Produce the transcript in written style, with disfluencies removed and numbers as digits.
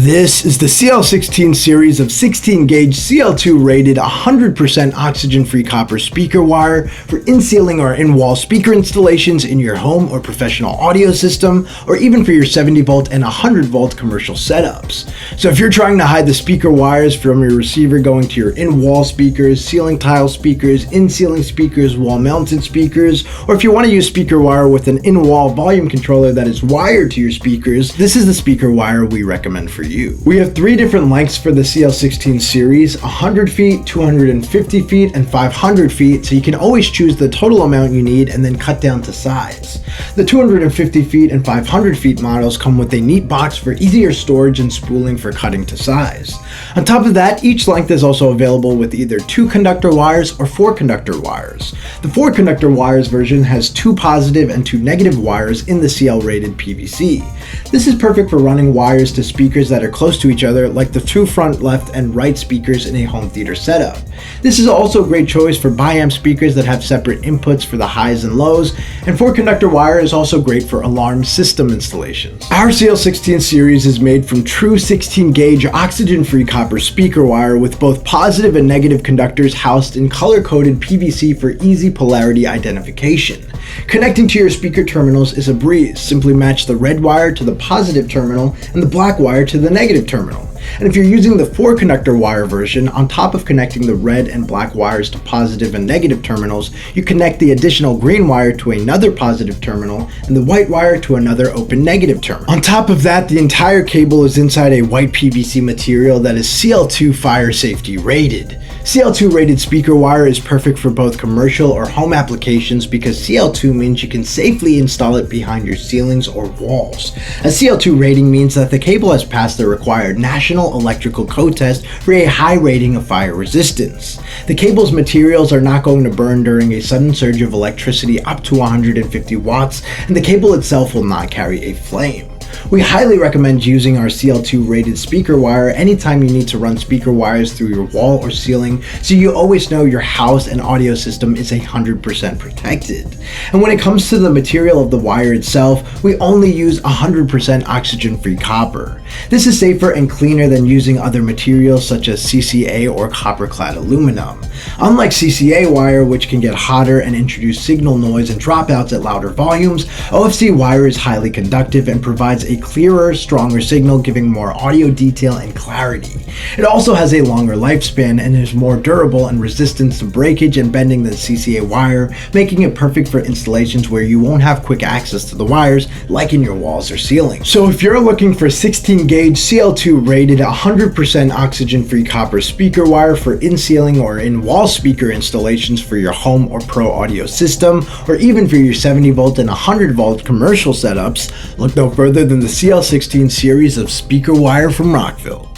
This is the CL16 series of 16 gauge CL2 rated 100% oxygen free copper speaker wire for in-ceiling or in-wall speaker installations in your home or professional audio system, or even for your 70 volt and 100 volt commercial setups. So if you're trying to hide the speaker wires from your receiver going to your in-wall speakers, ceiling tile speakers, in-ceiling speakers, wall mounted speakers, or if you want to use speaker wire with an in-wall volume controller that is wired to your speakers, this is the speaker wire we recommend for you. We have 3 different lengths for the CL16 series: 100 feet, 250 feet, and 500 feet, so you can always choose the total amount you need and then cut down to size. The 250 feet and 500 feet models come with a neat box for easier storage and spooling for cutting to size. On top of that, each length is also available with either 2 conductor wires or 4 conductor wires. The 4 conductor wires version has 2 positive and 2 negative wires in the CL rated PVC. This is perfect for running wires to speakers that are close to each other, like the 2 front left and right speakers in a home theater setup. This is also a great choice for biamp speakers that have separate inputs for the highs and lows, and 4 conductor wire is also great for alarm system installations. Our CL16 series is made from true 16 gauge oxygen free copper speaker wire with both positive and negative conductors housed in color coded PVC for easy polarity identification. Connecting to your speaker terminals is a breeze. Simply match the red wire to the positive terminal and the black wire to the negative terminal. And if you're using the 4 conductor wire version, on top of connecting the red and black wires to positive and negative terminals, you connect the additional green wire to another positive terminal and the white wire to another open negative terminal. On top of that, the entire cable is inside a white PVC material that is CL2 fire safety rated. CL2 rated speaker wire is perfect for both commercial or home applications because CL2 means you can safely install it behind your ceilings or walls. A CL2 rating means that the cable has passed the required National Electrical Code test for a high rating of fire resistance. The cable's materials are not going to burn during a sudden surge of electricity up to 150 watts, and the cable itself will not carry a flame. We highly recommend using our CL2 rated speaker wire anytime you need to run speaker wires through your wall or ceiling, so you always know your house and audio system is 100% protected. And when it comes to the material of the wire itself, we only use 100% oxygen-free copper. This is safer and cleaner than using other materials such as CCA or copper-clad aluminum. Unlike CCA wire, which can get hotter and introduce signal noise and dropouts at louder volumes, OFC wire is highly conductive and provides a clearer, stronger signal, giving more audio detail and clarity. It also has a longer lifespan and is more durable and resistant to breakage and bending than CCA wire, making it perfect for installations where you won't have quick access to the wires, like in your walls or ceilings. So if you're looking for 16 gauge CL2 rated 100% oxygen-free copper speaker wire for in-ceiling or in-wall speaker installations for your home or pro audio system, or even for your 70 volt and 100 volt commercial setups, look no further than the CL16 series of speaker wire from Rockville.